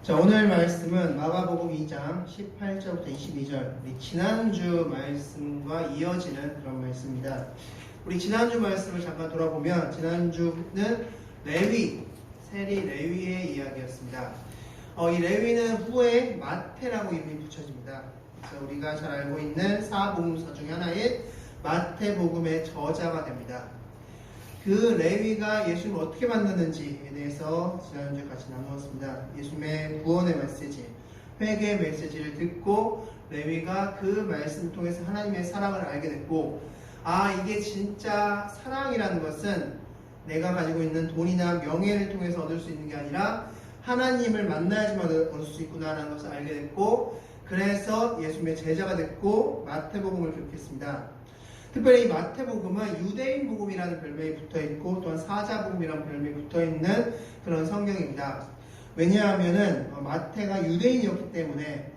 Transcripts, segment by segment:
자, 오늘 말씀은 마가복음 2장 18절부터 22절, 우리 지난주 말씀과 이어지는 그런 말씀입니다. 우리 지난주 말씀을 잠깐 돌아보면 지난주는 레위, 세리 레위의 이야기였습니다. 이 레위는 후에 마태라고 이름이 붙여집니다. 그래서 우리가 잘 알고 있는 사복음서 중에 하나인 마태복음의 저자가 됩니다. 그 레위가 예수님을 어떻게 만났는지에 대해서 지난주에 같이 나누었습니다. 예수님의 구원의 메시지, 회개의 메시지를 듣고 레위가 그 말씀을 통해서 하나님의 사랑을 알게 됐고, 이게 진짜 사랑이라는 것은 내가 가지고 있는 돈이나 명예를 통해서 얻을 수 있는 게 아니라 하나님을 만나야지만 얻을 수 있구나라는 것을 알게 됐고, 그래서 예수님의 제자가 됐고 마태복음을 기록했습니다. 특별히 이 마태복음은 유대인 복음이라는 별명이 붙어있고 또한 사자복음이라는 별명이 붙어있는 그런 성경입니다. 왜냐하면 마태가 유대인이었기 때문에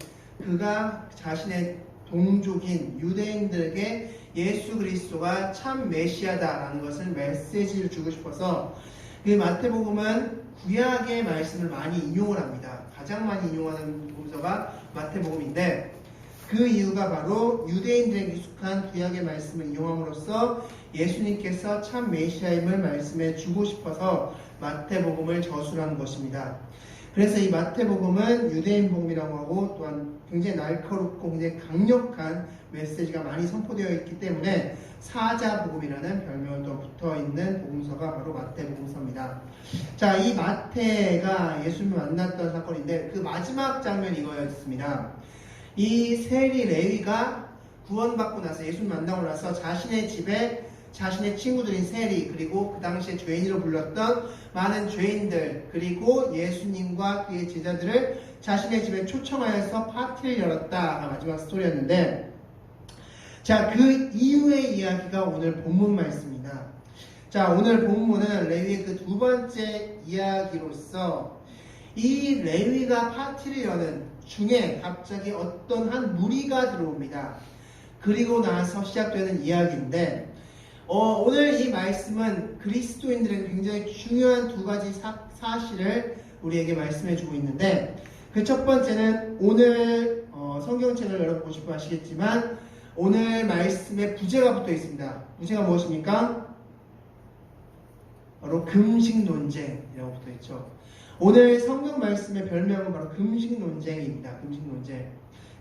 그가 자신의 동족인 유대인들에게 예수 그리스도가 참 메시아다라는 것을 메시지를 주고 싶어서 그 마태복음은 구약의 말씀을 많이 인용을 합니다. 가장 많이 인용하는 복음서가 마태복음인데, 그 이유가 바로 유대인들에게 익숙한 구약의 말씀을 이용함으로써 예수님께서 참 메시아임을 말씀해 주고 싶어서 마태복음을 저술한 것입니다. 그래서 이 마태복음은 유대인 복음이라고 하고 또한 굉장히 날카롭고 굉장히 강력한 메시지가 많이 선포되어 있기 때문에 사자복음이라는 별명을 또 붙어있는 복음서가 바로 마태복음서입니다. 자, 이 마태가 예수님을 만났던 사건인데 그 마지막 장면이 이거였습니다. 이 세리 레위가 구원받고 나서 예수님 만나고 나서 자신의 집에 자신의 친구들인 세리, 그리고 그 당시에 죄인으로 불렸던 많은 죄인들, 그리고 예수님과 그의 제자들을 자신의 집에 초청하여서 파티를 열었다가 마지막 스토리였는데, 자, 그 이후의 이야기가 오늘 본문 말씀입니다. 자, 오늘 본문은 레위의 그 두 번째 이야기로서 이 레위가 파티를 여는 중에 갑자기 어떤 한 무리가 들어옵니다. 그리고 나서 시작되는 이야기인데, 오늘 이 말씀은 그리스도인들에게 굉장히 중요한 두 가지 사실을 우리에게 말씀해 주고 있는데, 그 첫 번째는 오늘 성경책을 여러분 보시면 아시겠지만 오늘 말씀에 부제가 붙어 있습니다. 부제가 무엇입니까? 바로 금식 논쟁이라고 붙어 있죠. 오늘 성경 말씀의 별명은 바로 금식 논쟁입니다. 금식 논쟁.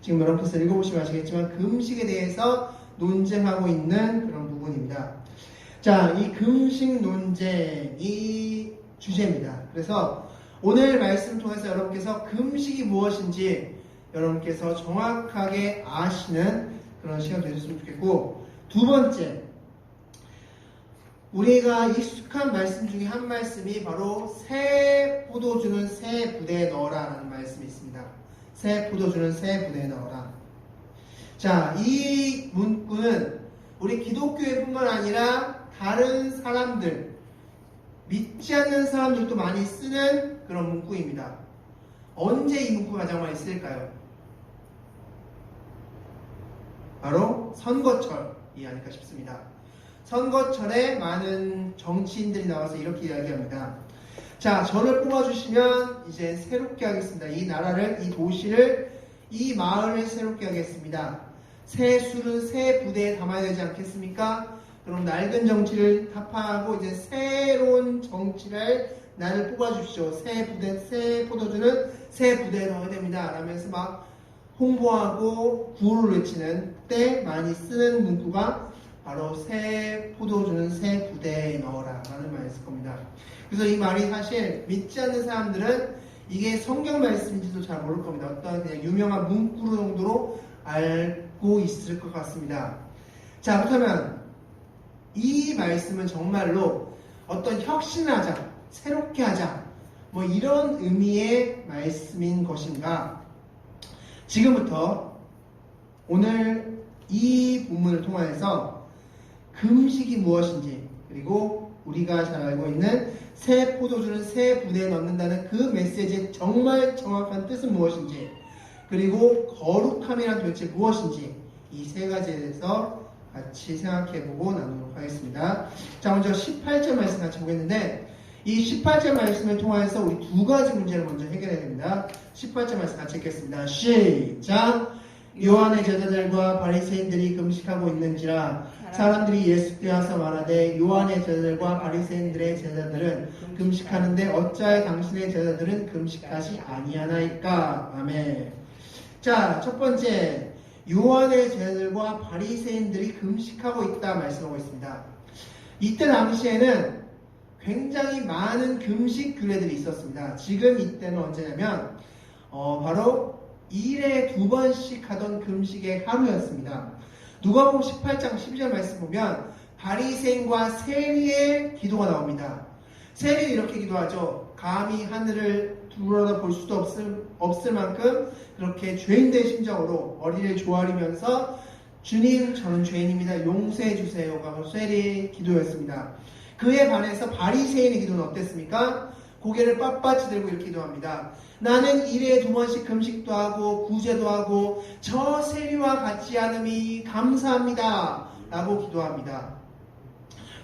지금 여러분께서 읽어보시면 아시겠지만 금식에 대해서 논쟁하고 있는 그런 부분입니다. 자, 이 금식 논쟁이 주제입니다. 그래서 오늘 말씀 통해서 여러분께서 금식이 무엇인지 여러분께서 정확하게 아시는 그런 시간 되셨으면 좋겠고, 두 번째, 우리가 익숙한 말씀 중에 한 말씀이 바로 새 포도주는 새 부대에 넣어라 라는 말씀이 있습니다. 새 포도주는 새 부대에 넣어라. 자, 이 문구는 우리 기독교회 뿐만 아니라 다른 사람들, 믿지 않는 사람들도 많이 쓰는 그런 문구입니다. 언제 이 문구가 가장 많이 쓰일까요? 바로 선거철이 아닐까 싶습니다. 선거철에 많은 정치인들이 나와서 이렇게 이야기합니다. 자, 저를 뽑아주시면 이제 새롭게 하겠습니다. 이 나라를, 이 도시를, 이 마을을 새롭게 하겠습니다. 새 술은 새 부대에 담아야 되지 않겠습니까? 그럼 낡은 정치를 타파하고 이제 새로운 정치를 나를 뽑아주십시오. 새 부대, 새 포도주는 새 부대에 넣어야 됩니다. 라면서 막 홍보하고 구호를 외치는 때 많이 쓰는 문구가 바로 새 포도주는 새 부대에 넣어라 라는 말일 겁니다. 그래서 이 말이 사실 믿지 않는 사람들은 이게 성경 말씀인지도 잘 모를 겁니다. 어떤 그냥 유명한 문구 정도로 알고 있을 것 같습니다. 자, 그렇다면 이 말씀은 정말로 어떤 혁신을 하자, 새롭게 하자, 뭐 이런 의미의 말씀인 것인가? 지금부터 오늘 이 본문을 통해서 금식이 무엇인지, 그리고 우리가 잘 알고 있는 새 포도주는 새 부대에 넣는다는 그 메시지의 정말 정확한 뜻은 무엇인지, 그리고 거룩함이란 도대체 무엇인지, 이 세 가지에 대해서 같이 생각해보고 나누도록 하겠습니다. 자, 먼저 18절 말씀 같이 보겠는데, 이 18절 말씀을 통해서 우리 두 가지 문제를 먼저 해결해야 됩니다. 18절 말씀 같이 읽겠습니다. 시작. 요한의 제자들과 바리새인들이 금식하고 있는지라 사람들이 예수께 와서 말하되 요한의 제자들과 바리새인들의 제자들은 금식하는데 어찌하여 당신의 제자들은 금식하지 아니하나이까. 아멘. 자, 첫 번째, 요한의 제자들과 바리새인들이 금식하고 있다 말씀하고 있습니다. 이때 당시에는 굉장히 많은 금식 규례들이 있었습니다. 지금 이때는 언제냐면 바로 1에 2번씩 하던 금식의 하루였습니다. 누가복음 18장 12절 말씀 보면 바리새인과 세리의 기도가 나옵니다. 세리는 이렇게 기도하죠. 감히 하늘을 둘러볼 수도 없을 만큼 그렇게 죄인된 심정으로 머리를 조아리면서 주님, 저는 죄인입니다. 용서해 주세요가 바로 세리의 기도였습니다. 그에 반해서 바리새인의 기도는 어땠습니까? 고개를 빳빳이 들고 이렇게 기도합니다. 나는 1에 2번씩 금식도 하고 구제도 하고 저 세리와 같이 하느니 감사합니다 라고 기도합니다.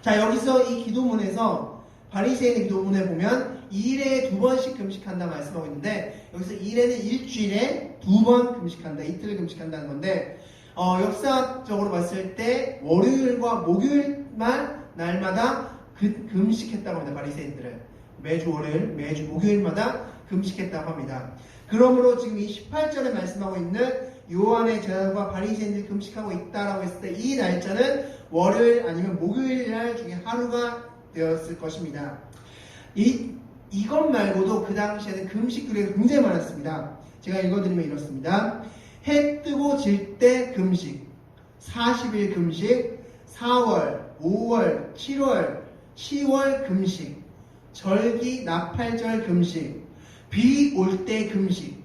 자, 여기서 이 기도문에서 바리새인의 기도문에 보면 1에 2번씩 금식한다 말씀하고 있는데 여기서 1에는 일주일에 2번 금식한다, 이틀 금식한다는 건데 역사적으로 봤을 때 월요일과 목요일만 날마다 금식했다고 합니다. 바리새인들은 매주 월요일, 매주 목요일마다 금식했다고 합니다. 그러므로 지금 이 18절에 말씀하고 있는 요한의 제자들과 바리새인들이 금식하고 있다라고 했을 때 이 날짜는 월요일 아니면 목요일 날 중에 하루가 되었을 것입니다. 이것 말고도 그 당시에는 금식 규례가 굉장히 많았습니다. 제가 읽어드리면 이렇습니다. 해 뜨고 질 때 금식, 40일 금식, 4월, 5월, 7월, 10월 금식, 절기 나팔절 금식, 비 올 때 금식,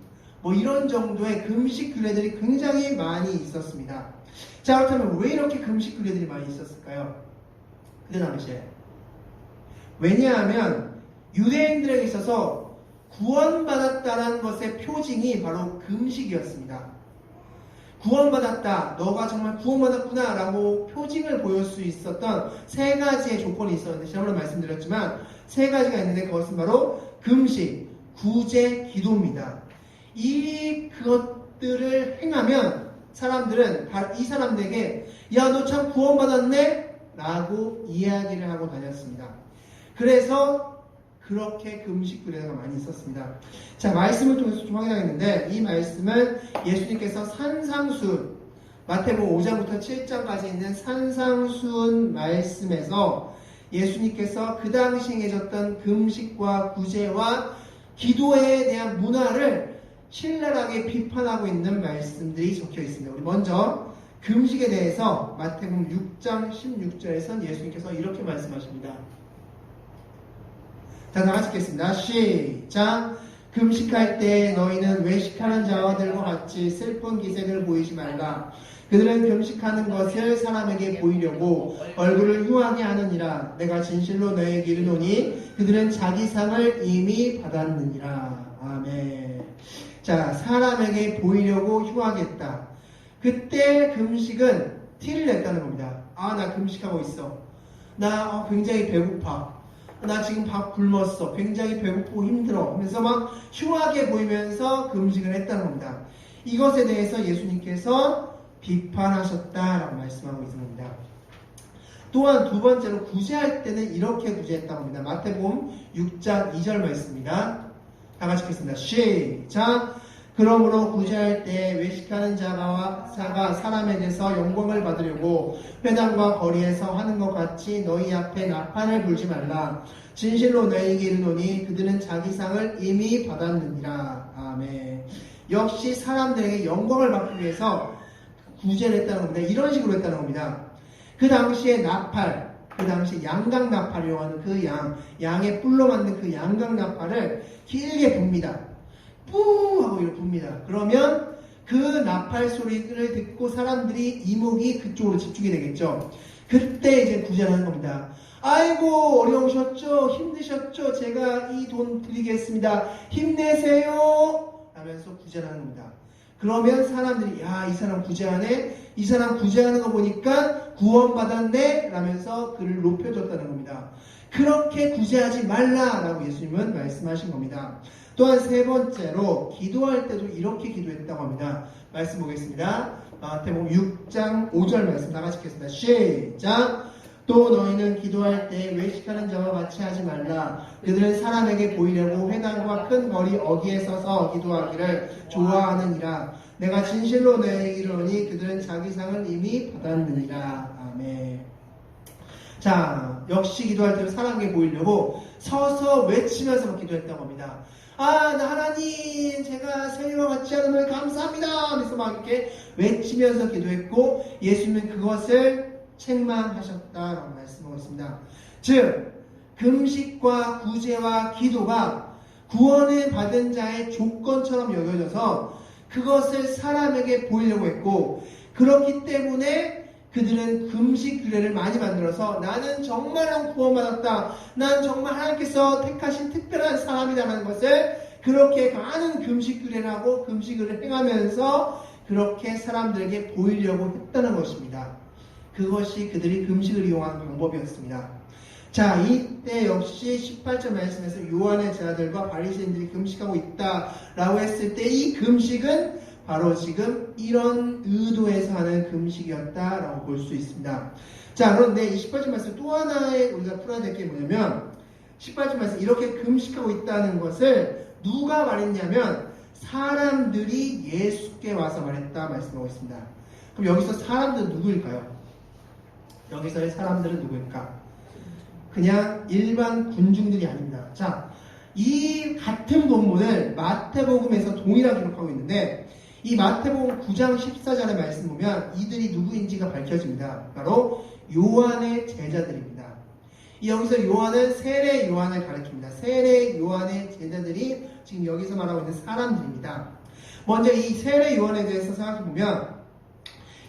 이런 정도의 금식 규례들이 굉장히 많이 있었습니다. 자, 그렇다면 왜 이렇게 금식 규례들이 많이 있었을까요? 그때 당시에. 왜냐하면 유대인들에게 있어서 구원받았다는 것의 표징이 바로 금식이었습니다. 구원받았다, 너가 정말 구원받았구나 라고 표징을 보일 수 있었던 세 가지의 조건이 있었는데 지난번에 말씀드렸지만 세 가지가 있는데 그것은 바로 금식, 구제, 기도입니다. 그것들을 행하면 사람들은 이 사람들에게 야, 너 참 구원받았네? 라고 이야기를 하고 다녔습니다. 그래서 그렇게 금식 규례가 많이 있었습니다. 자, 말씀을 통해서 좀 확인하겠는데 이 말씀은 예수님께서 산상수훈, 마태복음 5장부터 7장까지 있는 산상수훈 말씀에서 예수님께서 그 당시 행해졌던 금식과 구제와 기도에 대한 문화를 신랄하게 비판하고 있는 말씀들이 적혀 있습니다. 우리 먼저 금식에 대해서 마태복음 6장 16절에선 예수님께서 이렇게 말씀하십니다. 자, 다 같이 읽겠습니다. 시작. 금식할 때 너희는 외식하는 자들과 같이 슬픈 기색을 보이지 말라. 그들은 금식하는 것을 사람에게 보이려고 얼굴을 흉하게 하느니라. 내가 진실로 너희에게 이르노니 그들은 자기 상을 이미 받았느니라. 아멘. 자, 사람에게 보이려고 흉하게 했다. 그때 금식은 티를 냈다는 겁니다. 아, 나 금식하고 있어. 나 굉장히 배고파. 나 지금 밥 굶었어. 굉장히 배고프고 힘들어. 하면서 막 흉하게 보이면서 금식을 했다는 겁니다. 이것에 대해서 예수님께서 비판하셨다라고 말씀하고 있습니다. 또한 두 번째로 구제할 때는 이렇게 구제했다고 합니다. 마태복음 6장 2절 말씀입니다. 다 같이 읽겠습니다. 시작. 그러므로 구제할 때 외식하는 자가 사람에게서 영광을 받으려고 회당과 거리에서 하는 것 같이 너희 앞에 나팔을 불지 말라. 진실로 너희에게 이르노니 그들은 자기 상을 이미 받았느니라. 아멘. 역시 사람들에게 영광을 받기 위해서 구제를 했다는 겁니다. 이런 식으로 했다는 겁니다. 그 당시에 나팔, 그 당시 양각 나팔이라고 하는 그 양의 뿔로 만든 그 양각 나팔을 길게 붑니다. 뿌 하고 이렇게 붑니다. 그러면 그 나팔 소리를 듣고 사람들이 이목이 그쪽으로 집중이 되겠죠. 그때 이제 구제를 하는 겁니다. 아이고 어려우셨죠? 힘드셨죠? 제가 이 돈 드리겠습니다. 힘내세요! 하면서 구제를 하는 겁니다. 그러면 사람들이 야, 이 사람 구제하네? 이 사람 구제하는 거 보니까 구원받았네? 라면서 그를 높여줬다는 겁니다. 그렇게 구제하지 말라라고 예수님은 말씀하신 겁니다. 또한 세 번째로 기도할 때도 이렇게 기도했다고 합니다. 말씀 보겠습니다. 마태복음 6장 5절 말씀 다 같이 읽겠습니다. 시작! 또 너희는 기도할 때 외식하는 자와 같이 하지 말라. 그들은 사람에게 보이려고 회당과 큰 거리 어귀에 서서 기도하기를 좋아하느니라. 내가 진실로 너희에게 이르노니 그들은 자기 상을 이미 받았느니라. 아멘. 자, 역시 기도할 때는 사람에게 보이려고 서서 외치면서 기도했다고 합니다. 나 하나님, 제가 세리와 같이 하는 감사합니다 하면서 막 이렇게 외치면서 기도했고, 예수님은 그것을 책망하셨다라고 말씀하고 있습니다. 즉, 금식과 구제와 기도가 구원을 받은 자의 조건처럼 여겨져서 그것을 사람에게 보이려고 했고, 그렇기 때문에 그들은 금식 규례를 많이 만들어서 나는 정말 구원받았다, 난 정말 하나님께서 택하신 특별한 사람이다라는 것을 그렇게 많은 금식 규례를 하고 금식을 행하면서 그렇게 사람들에게 보이려고 했다는 것입니다. 그것이 그들이 금식을 이용한 방법이었습니다. 자, 이때 역시 18절 말씀에서 요한의 제자들과 바리새인들이 금식하고 있다라고 했을 때 이 금식은 바로 지금 이런 의도에서 하는 금식이었다라고 볼 수 있습니다. 자, 그런데 이 18절 말씀 또 하나의 우리가 풀어야 될 게 뭐냐면 18절 말씀 이렇게 금식하고 있다는 것을 누가 말했냐면 사람들이 예수께 와서 말했다 말씀하고 있습니다. 그럼 여기서 사람들은 누구일까요? 여기서의 사람들은 누구일까? 그냥 일반 군중들이 아닙니다. 자, 이 같은 본문을 마태복음에서 동일하게 기록하고 있는데 이 마태복음 9장 14절의 말씀 보면 이들이 누구인지가 밝혀집니다. 바로 요한의 제자들입니다. 여기서 요한은 세례 요한을 가리킵니다. 세례 요한의 제자들이 지금 여기서 말하고 있는 사람들입니다. 먼저 이 세례 요한에 대해서 생각해보면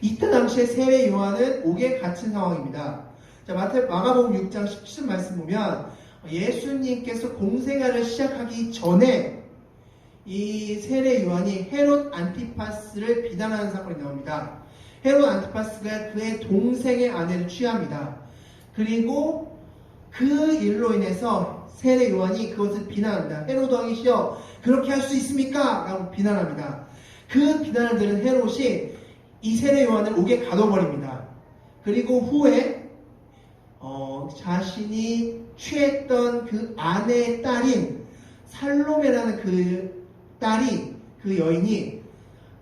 이때 당시에 세례 요한은 옥에 갇힌 상황입니다. 자, 마가복음 6장 17절 말씀 보면 예수님께서 공생활을 시작하기 전에 이 세례 요한이 헤롯 안티파스를 비난하는 사건이 나옵니다. 헤롯 안티파스가 그의 동생의 아내를 취합니다. 그리고 그 일로 인해서 세례 요한이 그것을 비난합니다. 헤롯 왕이시여 그렇게 할 수 있습니까? 라고 비난합니다. 그 비난을 들은 헤롯이 이 세례 요한을 옥에 가둬버립니다. 그리고 후에 자신이 취했던 그 아내의 딸인 살로메라는 그 딸이, 그 여인이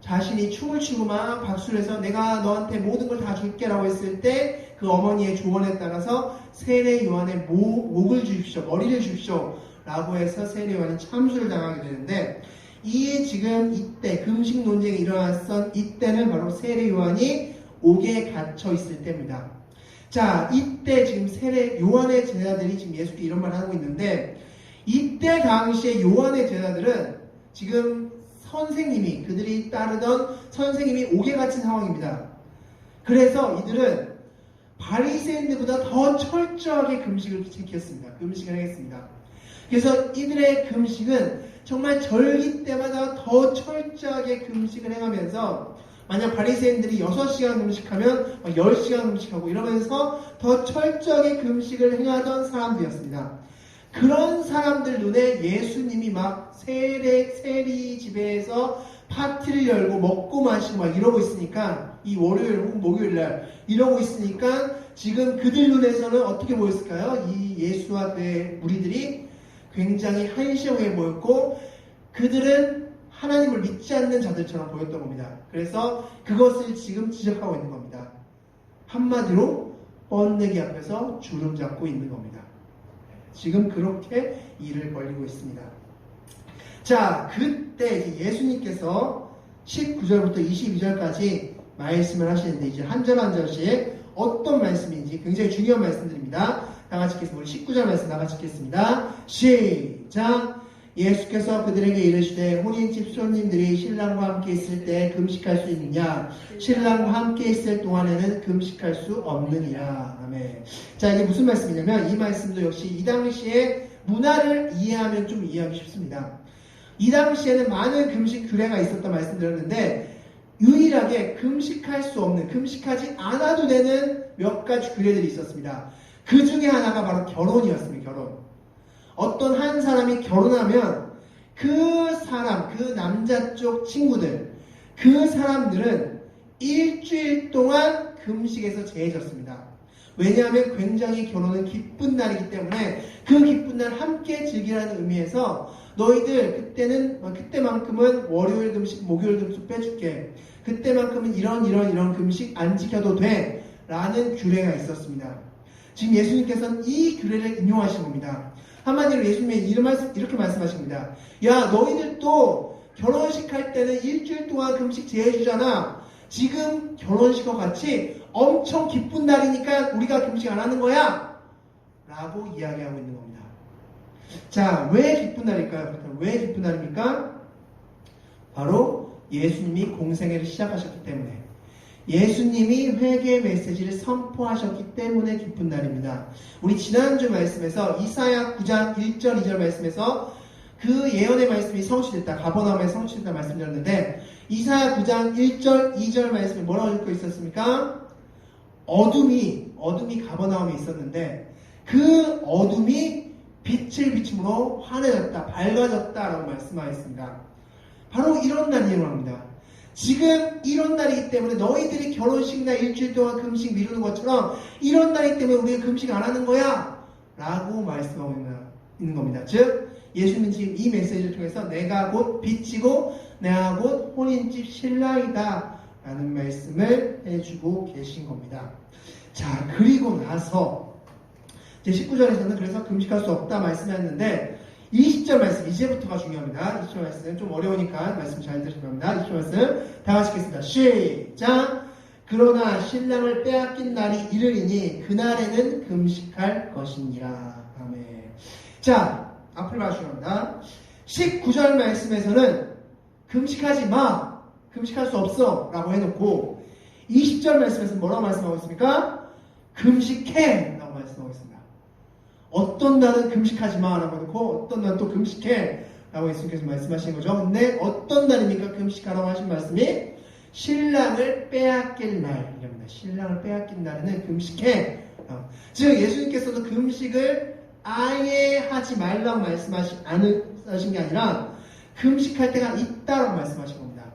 자신이 춤을 추고 막 박수를 해서 내가 너한테 모든 걸 다 줄게 라고 했을 때 그 어머니의 조언에 따라서 세례 요한의 목을 주십시오, 머리를 주십시오 라고 해서 세례 요한이 참수를 당하게 되는데 이 지금 이때 금식 논쟁이 일어났던 이때는 바로 세례 요한이 옥에 갇혀 있을 때입니다. 자, 이때 지금 세례 요한의 제자들이 지금 예수께 이런 말을 하고 있는데 이때 당시에 요한의 제자들은 지금 선생님이 그들이 따르던 선생님이 옥에 갇힌 상황입니다. 그래서 이들은 바리새인들보다 더 철저하게 금식을 지켰습니다. 금식을 하겠습니다. 그래서 이들의 금식은 정말 절기 때마다 더 철저하게 금식을 행하면서 만약 바리새인들이 6시간 금식하면 10시간 금식하고 이러면서 더 철저하게 금식을 행하던 사람들이었습니다. 그런 사람들 눈에 예수님이 막 세리 집에서 파티를 열고 먹고 마시고 막 이러고 있으니까 이 월요일 혹은 목요일날 이러고 있으니까 지금 그들 눈에서는 어떻게 보였을까요? 이 예수와 그의 무리들이 굉장히 한심하게 보였고 그들은 하나님을 믿지 않는 자들처럼 보였던 겁니다. 그래서 그것을 지금 지적하고 있는 겁니다. 한마디로 뻔내기 앞에서 주름 잡고 있는 겁니다. 지금 그렇게 일을 벌이고 있습니다. 자, 그때 예수님께서 19절부터 22절까지 말씀을 하시는데 이제 한 절 한 절씩 어떤 말씀인지 굉장히 중요한 말씀들입니다. 다 같이 읽겠습니다. 우리 19절 말씀 다 같이 읽겠습니다. 시작! 예수께서 그들에게 이르시되 혼인집 손님들이 신랑과 함께 있을 때 금식할 수 있느냐? 신랑과 함께 있을 동안에는 금식할 수 없느니라. 아멘. 자, 이게 무슨 말씀이냐면 이 말씀도 역시 이 당시에 문화를 이해하면 좀 이해하기 쉽습니다. 이 당시에는 많은 금식 규례가 있었다 말씀드렸는데 유일하게 금식할 수 없는, 금식하지 않아도 되는 몇 가지 규례들이 있었습니다. 그 중에 하나가 바로 결혼이었습니다. 결혼. 어떤 한 사람이 결혼하면 그 사람, 그 남자 쪽 친구들, 그 사람들은 일주일 동안 금식에서 제해졌습니다. 왜냐하면 굉장히 결혼은 기쁜 날이기 때문에 그 기쁜 날 함께 즐기라는 의미에서 너희들 그때만큼은 월요일 금식, 목요일 금식 빼줄게. 그때만큼은 이런 금식 안 지켜도 돼. 라는 규례가 있었습니다. 지금 예수님께서는 이 규례를 인용하신 겁니다. 한마디로 예수님이 이렇게 말씀하십니다. 야, 너희들도 결혼식 할 때는 일주일 동안 금식 제해주잖아. 지금 결혼식과 같이 엄청 기쁜 날이니까 우리가 금식 안 하는 거야. 라고 이야기하고 있는 겁니다. 자, 왜 기쁜 날일까요? 왜 기쁜 날입니까? 바로 예수님이 공생애를 시작하셨기 때문에, 예수님이 회개의 메시지를 선포하셨기 때문에 기쁜 날입니다. 우리 지난주 말씀에서 이사야 9장 1절 2절 말씀에서 그 예언의 말씀이 성취됐다, 가버나움에 성취됐다 말씀드렸는데, 이사야 9장 1절 2절 말씀에 뭐라고 적혀 있었습니까? 어둠이 가버나움에 있었는데 그 어둠이 빛을 비춤으로 환해졌다, 밝아졌다 라고 말씀하셨습니다. 바로 이런 날이 일어납니다. 지금 이런 날이기 때문에 너희들이 결혼식 날 일주일 동안 금식 미루는 것처럼 이런 날이기 때문에 우리가 금식 안 하는 거야 라고 말씀하고 있는 겁니다. 즉 예수님은 지금 이 메시지를 통해서 내가 곧 빛이고 내가 곧 혼인집 신랑이다 라는 말씀을 해주고 계신 겁니다. 자, 그리고 나서 이제 19절에서는 그래서 금식할 수 없다 말씀했는데 20절 말씀, 이제부터가 중요합니다. 20절 말씀 좀 어려우니까 말씀 잘 들으시기 바랍니다. 20절 말씀 다 같이 읽겠습니다. 시작! 그러나 신랑을 빼앗긴 날이 이르리니 그날에는 금식할 것이니라. 아멘. 자, 앞을 봐주시기 바랍니다. 19절 말씀에서는 금식하지 마! 금식할 수 없어! 라고 해놓고 20절 말씀에서는 뭐라고 말씀하고 있습니까? 금식해! 라고 말씀하고 있습니다. 어떤 날은 금식하지 마! 라고 해놓고 어떤 날은 또 금식해! 라고 예수님께서 말씀하시는 거죠. 근데 어떤 날입니까? 금식하라고 하신 말씀이 신랑을 빼앗길 날입니다. 신랑을 빼앗긴 날에는 금식해! 즉 예수님께서도 금식을 아예 하지 말라고 말씀하신 게 아니라 금식할 때가 있다라고 말씀하신 겁니다.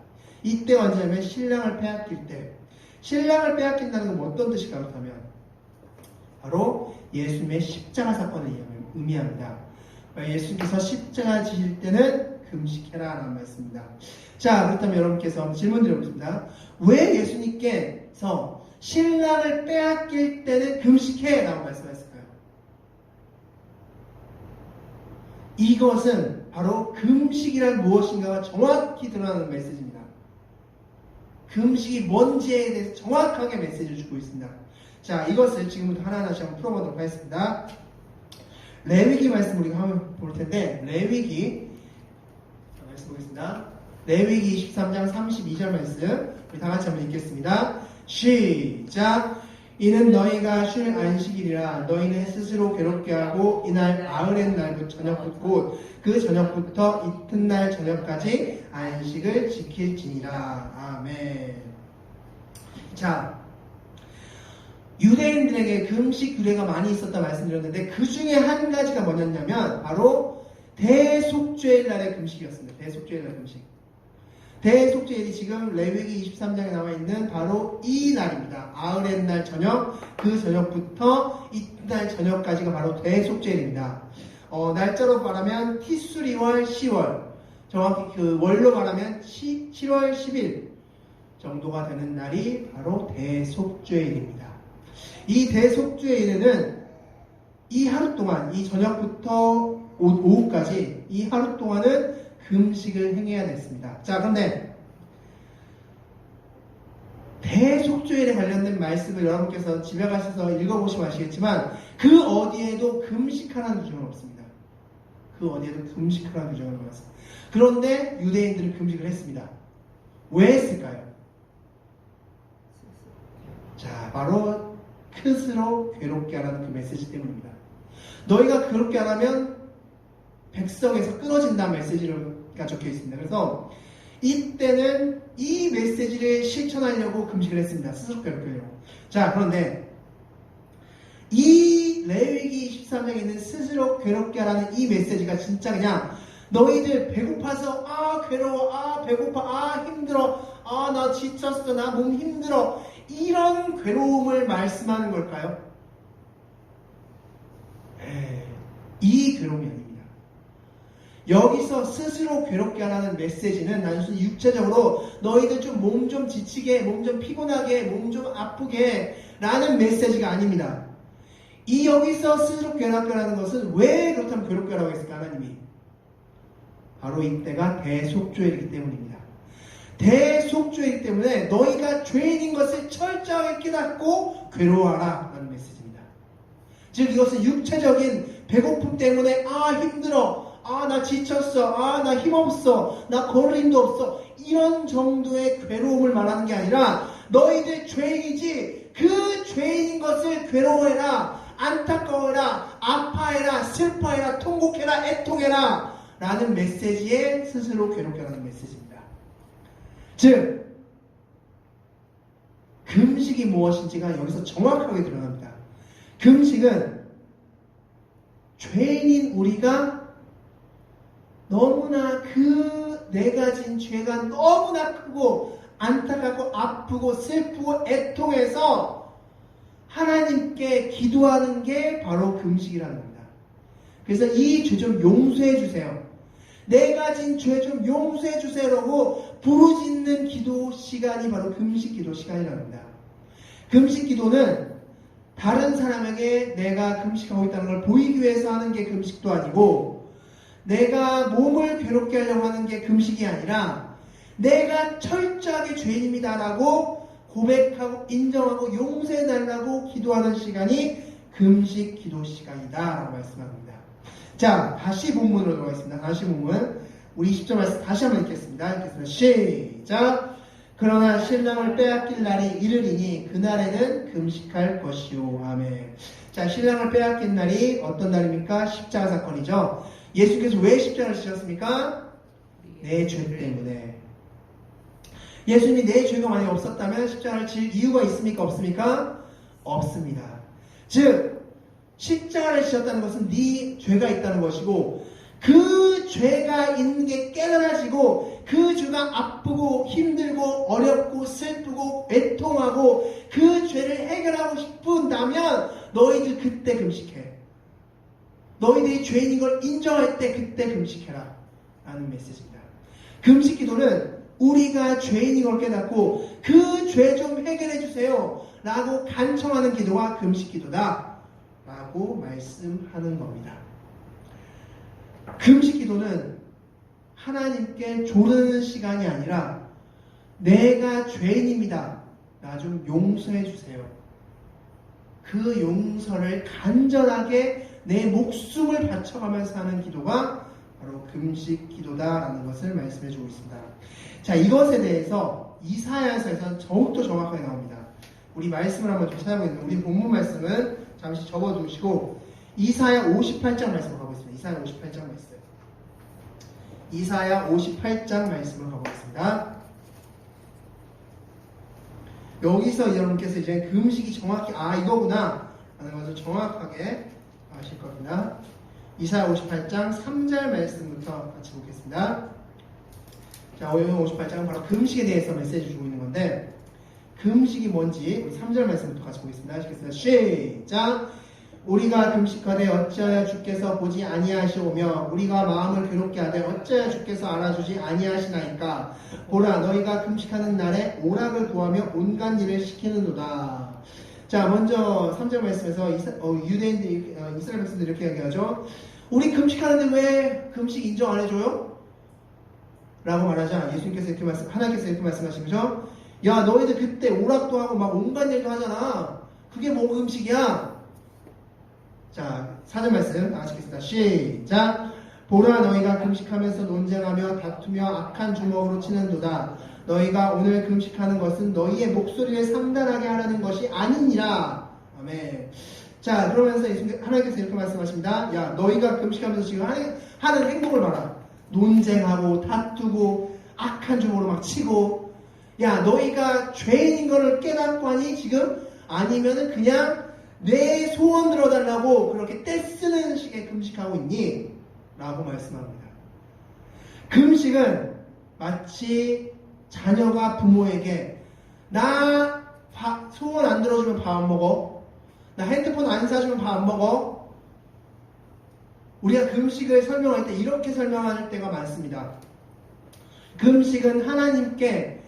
이때 언제냐면 신랑을 빼앗길 때. 신랑을 빼앗긴다는 건 어떤 뜻일까? 그렇다면 바로 예수님의 십자가 사건을 의미합니다. 예수님께서 십자가 지실 때는 금식해라 라는 말씀입니다. 자, 그렇다면 여러분께서 질문 드려보겠습니다. 왜 예수님께서 신랑을 빼앗길 때는 금식해 라고 말씀하셨을까요? 이것은 바로 금식이란 무엇인가가 정확히 드러나는 메시지입니다. 금식이 뭔지에 대해서 정확하게 메시지를 주고 있습니다. 자, 이것을 지금부터 하나하나씩 한번 풀어보도록 하겠습니다. 레위기 말씀 우리가 한번 볼 텐데, 레위기 말씀 보겠습니다. 레위기 23장 32절 말씀 우리 다 같이 한번 읽겠습니다. 시작! 이는 너희가 쉴 안식일이라 너희는 스스로 괴롭게 하고 이날 아흐렛 날도 저녁 곧 그 저녁부터 이튿날 저녁까지 안식을 지킬지니라. 아멘. 자, 유대인들에게 금식 규례가 많이 있었다 말씀드렸는데 그 중에 한 가지가 뭐였냐면 바로 대속죄일 날의 금식이었습니다. 대속죄일 날 금식. 대속죄일이 지금 레위기 23장에 나와 있는 바로 이 날입니다. 아흐렛 날 저녁, 그 저녁부터 이튿날 저녁까지가 바로 대속죄일입니다. 날짜로 말하면 티수리월 10월, 정확히 그 월로 말하면 7월 10일 정도가 되는 날이 바로 대속죄일입니다. 이 대속죄일에는 이 하루 동안, 이 저녁부터 오후까지 이 하루 동안은 금식을 행해야 됐습니다. 자, 그런데 대속죄일에 관련된 말씀을 여러분께서 집에 가셔서 읽어보시면 아시겠지만 그 어디에도 금식하라는 규정은 없습니다. 그 어디에도 금식하라는 규정은 없습니다. 그런데 유대인들은 금식을 했습니다. 왜 했을까요? 자, 바로 스스로 괴롭게 하라는 그 메시지 때문입니다. 너희가 괴롭게 안 하면 백성에서 끊어진다는 메시지가 적혀 있습니다. 그래서 이때는 이 메시지를 실천하려고 금식을 했습니다. 스스로 괴롭게 하려고. 자, 그런데 이 레위기 13장에 있는 스스로 괴롭게 하라는 이 메시지가 진짜 그냥 너희들 배고파서 괴로워, 배고파, 힘들어, 나 지쳤어, 나 몸 힘들어, 이런 괴로움을 말씀하는 걸까요? 이 괴로움이 아닙니다. 여기서 스스로 괴롭게 하라는 메시지는 단순히 육체적으로 너희들 좀 몸 좀 지치게, 몸 좀 피곤하게, 몸 좀 아프게 라는 메시지가 아닙니다. 이 여기서 스스로 괴롭게 하라는 것은 왜 그렇다면 괴롭게 하라고 했을까 하나님이? 바로 이때가 대속죄이기 때문입니다. 대속죄이기 때문에 너희가 죄인인 것을 철저하게 깨닫고 괴로워하라 라는 메시지입니다. 즉 이것은 육체적인 배고픔 때문에 힘들어, 나 지쳤어, 나 힘없어, 나 걸을 힘도 없어, 이런 정도의 괴로움을 말하는 게 아니라 너희들 죄인이지 그 죄인인 것을 괴로워해라, 안타까워해라, 아파해라, 슬퍼해라, 통곡해라, 애통해라 라는 메시지에 스스로 괴롭게 하는 메시지입니다. 즉 금식이 무엇인지가 여기서 정확하게 드러납니다. 금식은 죄인인 우리가 너무나 그 내가 진 죄가 너무나 크고 안타깝고 아프고 슬프고 애통해서 하나님께 기도하는 게 바로 금식이라는 겁니다. 그래서 이 죄 좀 용서해 주세요, 내가 진 죄 좀 용서해 주세요라고 부르짖는 기도 시간이 바로 금식 기도 시간이라는 겁니다. 금식 기도는 다른 사람에게 내가 금식하고 있다는 걸 보이기 위해서 하는 게 금식도 아니고, 내가 몸을 괴롭게 하려고 하는 게 금식이 아니라 내가 철저하게 죄인입니다라고 고백하고 인정하고 용서해달라고 기도하는 시간이 금식 기도 시간이다 라고 말씀합니다. 자, 다시 본문으로 들어가겠습니다. 다시 본문 우리 10절 말씀 다시 한번 읽겠습니다. 시작. 그러나 신랑을 빼앗길 날이 이르리니 그날에는 금식할 것이요. 아멘. 자, 신랑을 빼앗긴 날이 어떤 날입니까? 십자가 사건이죠. 예수께서 왜 십자가를 지셨습니까? 내 죄 때문에. 예수님이 내 죄가 만약에 없었다면 십자가를 질 이유가 있습니까? 없습니까? 없습니다. 즉 십자가를 지셨다는 것은 네 죄가 있다는 것이고, 그 죄가 있는 게 깨달아지고 그 죄가 아프고 힘들고 어렵고 슬프고 애통하고 그 죄를 해결하고 싶은다면 너희들 그때 금식해. 너희들이 죄인인 걸 인정할 때 그때 금식해라 라는 메시지입니다. 금식 기도는 우리가 죄인인 걸 깨닫고 그 죄 좀 해결해 주세요 라고 간청하는 기도가 금식 기도다 라고 말씀하는 겁니다. 금식 기도는 하나님께 조르는 시간이 아니라 내가 죄인입니다, 나 좀 용서해 주세요, 그 용서를 간절하게 내 목숨을 바쳐가면서 하는 기도가 바로 금식 기도다라는 것을 말씀해 주고 있습니다. 자, 이것에 대해서 이사야서에서는 더욱더 정확하게 나옵니다. 우리 말씀을 한번 좀 찾아보겠습니다. 우리 본문 말씀은 잠시 접어두시고 이사야 58장 말씀으로 가보겠습니다. 이사야 58장 말씀. 이사야 58장 말씀을 가보겠습니다. 여기서 여러분께서 이제 금식이 정확히 이거구나 라는 것을 정확하게 아실 겁니다. 이사야 58장 3절 말씀부터 같이 보겠습니다. 자, 오늘 58장은 바로 금식에 대해서 메시지 주고 있는 건데, 금식이 뭔지 우리 3절 말씀부터 같이 보겠습니다. 시작. 우리가 금식하되 어찌하여 주께서 보지 아니하시오며 우리가 마음을 괴롭게 하되 어찌하여 주께서 알아주지 아니하시나이까. 보라, 너희가 금식하는 날에 오락을 구하며 온갖 일을 시키는도다. 자, 먼저 3절 말씀에서 유대인들이 이스라엘 백성들이 이렇게 얘기하죠. 우리 금식하는데 왜 금식 인정 안 해줘요? 라고 말하자 예수님께서 이렇게 하나님께서 이렇게 말씀하신 거죠. 야, 너희들 그때 오락도 하고 막 온갖 일도 하잖아. 그게 뭐 금식이야? 자, 4절 말씀 다 같이 읽겠습니다. 시작. 보라, 너희가 금식하면서 논쟁하며 다투며 악한 주먹으로 치는도다. 너희가 오늘 금식하는 것은 너희의 목소리를 상달하게 하라는 것이 아니니라. 아멘. 자, 그러면서 하나님께서 이렇게 말씀하십니다. 야, 너희가 금식하면서 지금 하는 행동을 봐라. 논쟁하고 다투고 악한 주먹으로 막 치고. 야, 너희가 죄인인 것을 깨닫고 하니 지금? 아니면은 그냥 내 소원 들어달라고 그렇게 떼쓰는 식의 금식하고 있니? 라고 말씀합니다. 금식은 마치 자녀가 부모에게 나 소원 안 들어주면 밥 안 먹어. 나 핸드폰 안 사주면 밥 안 먹어. 우리가 금식을 설명할 때 이렇게 설명할 때가 많습니다. 금식은 하나님께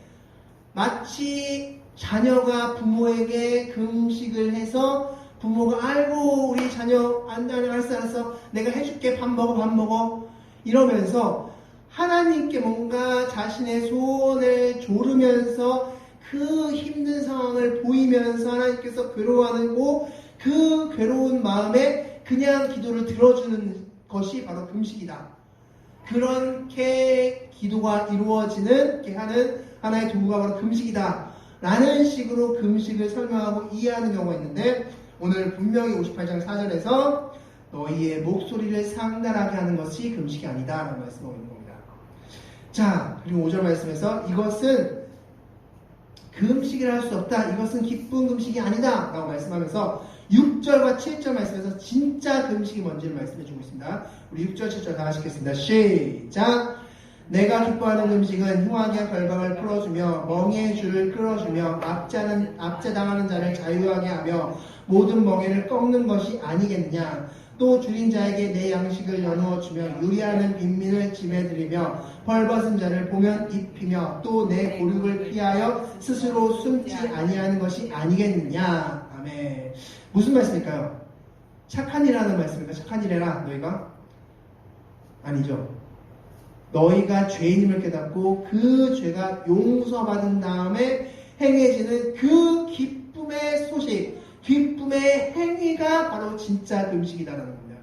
마치 자녀가 부모에게 금식을 해서 부모가 아이고 우리 자녀 알았어 내가 해줄게 밥 먹어 이러면서 하나님께 뭔가 자신의 소원을 조르면서 그 힘든 상황을 보이면서 하나님께서 괴로워하고 그 괴로운 마음에 그냥 기도를 들어주는 것이 바로 금식이다. 그렇게 기도가 이루어지는 게 하는 하나의 도구가 바로 금식이다 라는 식으로 금식을 설명하고 이해하는 경우가 있는데, 오늘 분명히 58장 4절에서 너희의 목소리를 상달하게 하는 것이 금식이 아니다 라는 말씀하고 있는 겁니다. 자, 그리고 5절 말씀에서 이것은 금식이라 할 수 없다, 이것은 기쁜 금식이 아니다 라고 말씀하면서 6절과 7절 말씀에서 진짜 금식이 뭔지를 말씀해주고 있습니다. 우리 6절 7절 다 하시겠습니다. 시작. 내가 기뻐하는 금식은 흉악의 결박을 풀어주며 멍에의 줄을 끌어주며 압제당하는 자를 자유하게 하며 모든 멍에를 꺾는 것이 아니겠느냐. 또 줄인 자에게 내 양식을 나누어 주며 유리하는 빈민을 짐에 들이며 벌벗은 자를 보면 입히며 또 내 고륙을 피하여 스스로 숨지 아니하는 것이 아니겠느냐. 아멘. 무슨 말씀일까요? 착한 일하는 말씀입니까? 착한 일 해라 너희가? 아니죠. 너희가 죄인임을 깨닫고 그 죄가 용서받은 다음에 행해지는 그 기쁨의 소식, 기쁨의 행위가 바로 진짜 금식이다라는 겁니다.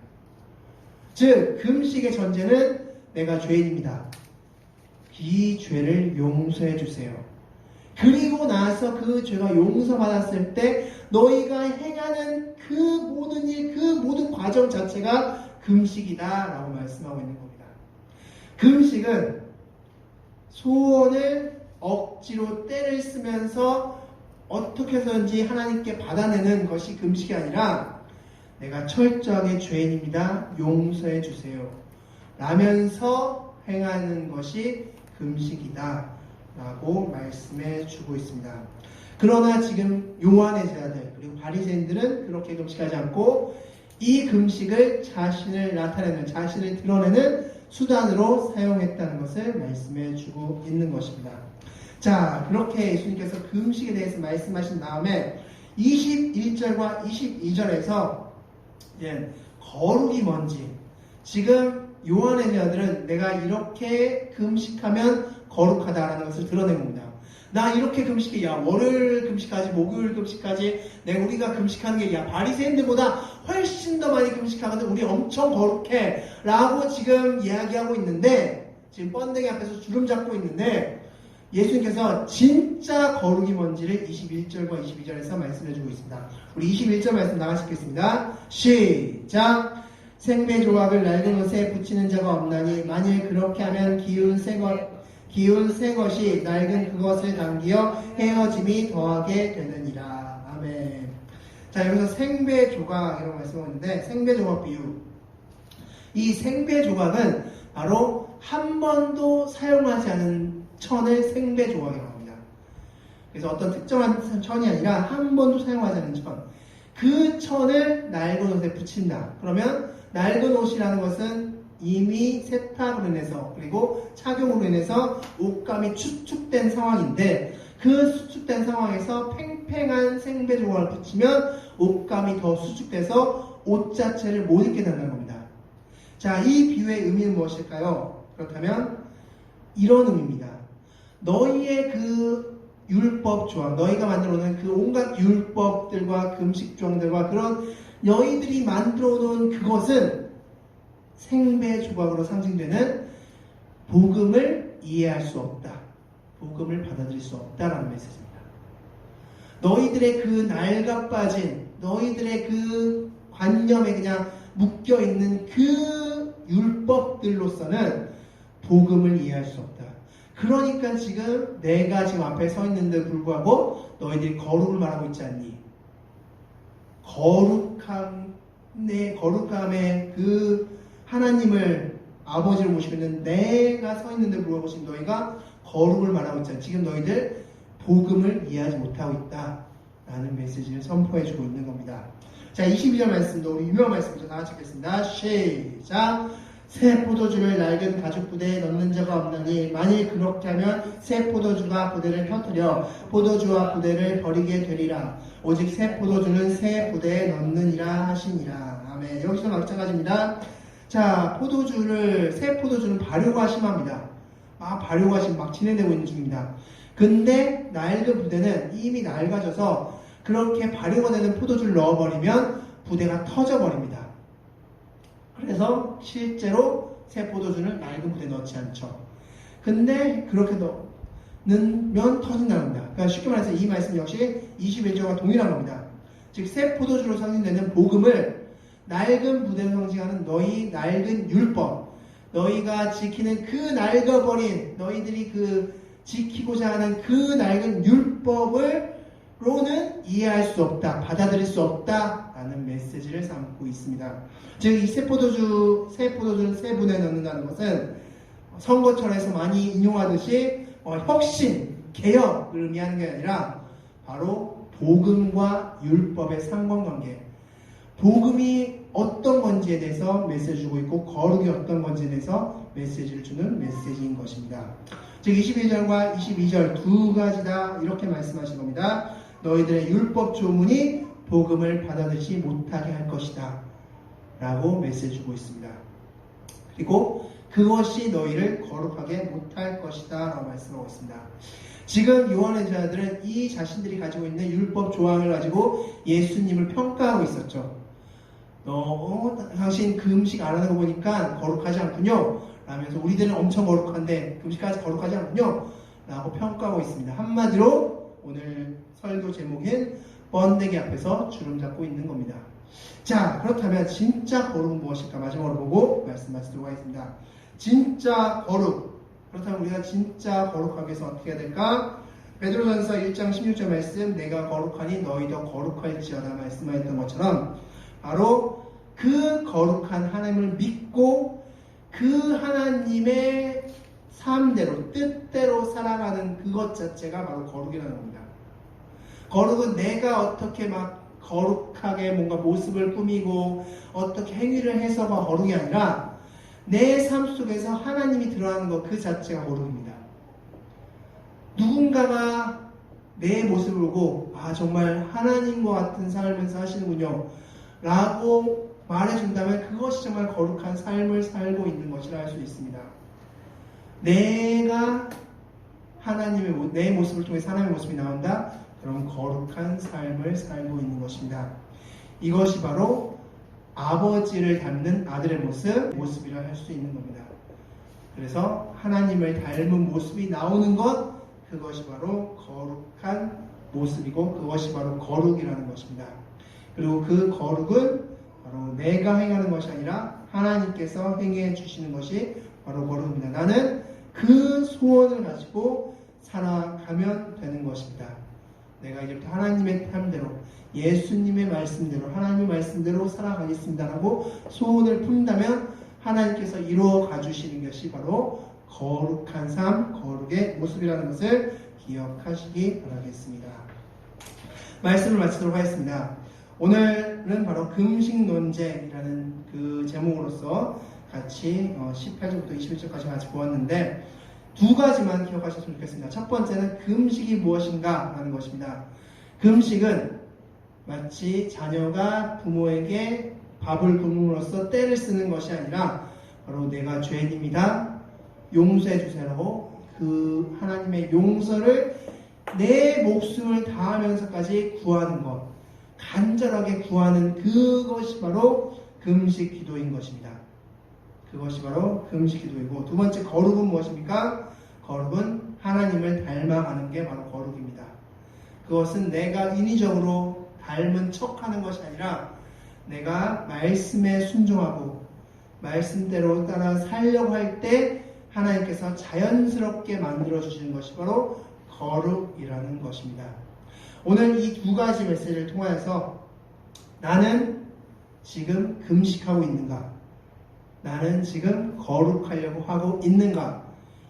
즉 금식의 전제는 내가 죄인입니다. 이 죄를 용서해 주세요. 그리고 나서 그 죄가 용서받았을 때 너희가 행하는 그 모든 일, 그 모든 과정 자체가 금식이다 라고 말씀하고 있는 겁니다. 금식은 소원을 억지로 때를 쓰면서 어떻게 해서든지 하나님께 받아내는 것이 금식이 아니라 내가 철저하게 죄인입니다. 용서해 주세요. 라면서 행하는 것이 금식이다 라고 말씀해 주고 있습니다. 그러나 지금 요한의 제자들 그리고 바리새인들은 그렇게 금식하지 않고 이 금식을 자신을 나타내는, 자신을 드러내는 수단으로 사용했다는 것을 말씀해 주고 있는 것입니다. 자, 그렇게 예수님께서 금식에 대해서 말씀하신 다음에 21절과 22절에서 이제 거룩이 뭔지, 지금 요한의 제자들은 내가 이렇게 금식하면 거룩하다라는 것을 드러낸 겁니다. 나 이렇게 금식해, 야 월요일 금식하지, 목요일 금식하지, 내가 우리가 금식하는 게 야 바리새인들보다 훨씬 더 많이 금식하거든, 우리 엄청 거룩해 라고 지금 이야기하고 있는데, 지금 번데기 앞에서 주름 잡고 있는데 예수님께서 진짜 거룩이 뭔지를 21절과 22절에서 말씀해주고 있습니다. 우리 21절 말씀 나가시겠습니다. 시작. 생배 조각을 낡은 옷에 붙이는 자가 없나니 만일 그렇게 하면 기운 새 것이 낡은 그것을 당기어 헤어짐이 더하게 되느니라. 아멘. 자, 여기서 생배 조각이라고 말씀하는데, 생배 조각 비유. 이 생배 조각은 바로 한 번도 사용하지 않은 천을 생배 조각이라고 합니다. 그래서 어떤 특정한 천이 아니라 한 번도 사용하지 않은 천. 그 천을 낡은 옷에 붙인다. 그러면 낡은 옷이라는 것은 이미 세탁으로 인해서 그리고 착용으로 인해서 옷감이 수축된 상황인데, 그 수축된 상황에서 팽팽한 생배 조각을 붙이면 옷감이 더 수축돼서 옷 자체를 못 입게 된다는 겁니다. 자, 이 비유의 의미는 무엇일까요? 그렇다면 이런 의미입니다. 너희의 그 율법 조항, 너희가 만들어 놓은 그 온갖 율법들과 금식 조항들과 그런 너희들이 만들어 놓은 그것은 생배 조각으로 상징되는 복음을 이해할 수 없다, 복음을 받아들일 수 없다라는 메시지입니다. 너희들의 그 낡아 빠진, 너희들의 그 관념에 그냥 묶여있는 그 율법들로서는 복음을 이해할 수 없다. 그러니까 지금 내가 지금 앞에 서 있는데 불구하고 너희들이 거룩을 말하고 있지 않니? 거룩함의 그 하나님을 아버지를 모시고 있는 내가 서 있는데 불구하고 지금 너희가 거룩을 말하고 있잖아. 지금 너희들 복음을 이해하지 못하고 있다 라는 메시지를 선포해주고 있는 겁니다. 자, 22절 말씀도 우리 유명한 말씀이죠. 다 같이 읽겠습니다. 시작. 새 포도주를 낡은 가죽 부대에 넣는 자가 없나니 만일 그렇게 하면 새 포도주가 부대를 펴뜨려 포도주와 부대를 버리게 되리라. 오직 새 포도주는 새 부대에 넣느니라 하시니라. 아멘. 여기서 마찬가지입니다. 자, 새 포도주는 발효가 심합니다. 발효가 지금 막 진행되고 있는 중입니다. 근데 낡은 부대는 이미 낡아져서 그렇게 발효가 되는 포도주를 넣어버리면 부대가 터져버립니다. 그래서 실제로 새 포도주는 낡은 부대에 넣지 않죠. 근데 그렇게 넣으면 터진다는 겁니다. 그러니까 쉽게 말해서 이 말씀 역시 21절과 동일한 겁니다. 즉 새 포도주로 상징되는 복음을 낡은 부대로 상징하는 너희 낡은 율법, 너희가 지키는 그 낡아버린 너희들이 지키고자 하는 그 낡은 율법으로는 이해할 수 없다, 받아들일 수 없다 라는 메시지를 담고 있습니다. 즉 이 새 포도주는 새 분에 넣는다는 것은 선거철에서 많이 인용하듯이 혁신, 개혁을 의미하는 게 아니라 바로 복음과 율법의 상관관계, 복음이 어떤 건지에 대해서 메시지를 주고 있고 거룩이 어떤 건지에 대해서 메시지를 주는 메시지인 것입니다. 즉 21절과 22절 두 가지 다 이렇게 말씀하신 겁니다. 너희들의 율법 조문이 복음을 받아들이지 못하게 할 것이다 라고 메시지 주고 있습니다. 그리고 그것이 너희를 거룩하게 못할 것이다 라고 말씀하고 있습니다. 지금 요한의 제자들은 이 자신들이 가지고 있는 율법 조항을 가지고 예수님을 평가하고 있었죠. 당신 그 음식 안 하는 거 보니까 거룩하지 않군요 라면서 우리들은 엄청 거룩한데 그 음식까지 거룩하지 않군요 라고 평가하고 있습니다. 한마디로 오늘 설교 제목인 번데기 앞에서 주름 잡고 있는 겁니다. 자, 그렇다면 진짜 거룩은 무엇일까 마지막으로 보고 말씀하시도록 하겠습니다. 진짜 거룩, 그렇다면 우리가 진짜 거룩하기 위해서 어떻게 해야 될까? 베드로전서 1장 16절 말씀, 내가 거룩하니 너희도 거룩할지어다 말씀하였던 것처럼 바로 그 거룩한 하나님을 믿고 그 하나님의 삶대로 뜻대로 살아가는 그것 자체가 바로 거룩이라는 겁니다. 거룩은 내가 어떻게 막 거룩하게 뭔가 모습을 꾸미고 어떻게 행위를 해서가 거룩이 아니라 내 삶 속에서 하나님이 드러나는 것 그 자체가 거룩입니다. 누군가가 내 모습을 보고 정말 하나님과 같은 삶을 사시는군요 라고 말해준다면 그것이 정말 거룩한 삶을 살고 있는 것이라 할 수 있습니다. 내가 내 모습을 통해서 하나님의 모습이 나온다? 그럼 거룩한 삶을 살고 있는 것입니다. 이것이 바로 아버지를 닮는 아들의 모습이라 할 수 있는 겁니다. 그래서 하나님을 닮은 모습이 나오는 것, 그것이 바로 거룩한 모습이고 그것이 바로 거룩이라는 것입니다. 그리고 그 거룩은 바로 내가 행하는 것이 아니라 하나님께서 행해 주시는 것이 바로 거룩입니다. 나는 그 소원을 가지고 살아가면 되는 것입니다. 내가 이제부터 하나님의 삶대로, 예수님의 말씀대로, 하나님의 말씀대로 살아가겠습니다라고 소원을 품는다면 하나님께서 이루어 가주시는 것이 바로 거룩한 삶, 거룩의 모습이라는 것을 기억하시기 바라겠습니다. 말씀을 마치도록 하겠습니다. 오늘은 바로 금식논쟁이라는 그 제목으로서 같이 18절부터 21절까지 같이 보았는데 두 가지만 기억하셨으면 좋겠습니다. 첫 번째는 금식이 무엇인가 라는 것입니다. 금식은 마치 자녀가 부모에게 밥을 굶음으로써 떼를 쓰는 것이 아니라 바로 내가 죄인입니다, 용서해 주세요라고 그 하나님의 용서를 내 목숨을 다하면서까지 구하는 것, 간절하게 구하는 그것이 바로 금식 기도인 것입니다. 그것이 바로 금식 기도이고, 두 번째 거룩은 무엇입니까? 거룩은 하나님을 닮아가는 게 바로 거룩입니다. 그것은 내가 인위적으로 닮은 척하는 것이 아니라 내가 말씀에 순종하고 말씀대로 따라 살려고 할 때 하나님께서 자연스럽게 만들어주시는 것이 바로 거룩이라는 것입니다. 오늘 이 두 가지 메시지를 통해서 나는 지금 금식하고 있는가? 나는 지금 거룩하려고 하고 있는가?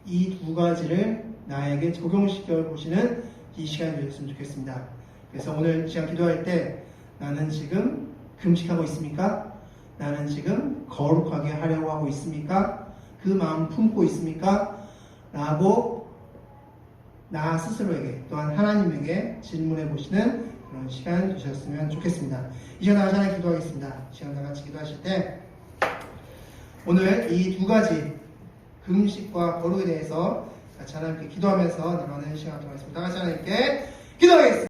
이 두 가지를 나에게 적용시켜 보시는 이 시간이 되었으면 좋겠습니다. 그래서 오늘 이 시간 기도할 때 나는 지금 금식하고 있습니까? 나는 지금 거룩하게 하려고 하고 있습니까? 그 마음 품고 있습니까? 라고 나 스스로에게 또한 하나님에게 질문해 보시는 그런 시간 되셨으면 좋겠습니다. 이 시간 다 같이 하나님 기도하겠습니다. 이 시간 다 같이 기도하실 때 오늘 이 두 가지 금식과 거룩에 대해서 같이 하나님께 기도하면서 나가는 시간 동안이습니다. 다 같이 하나님께 기도하겠습니다.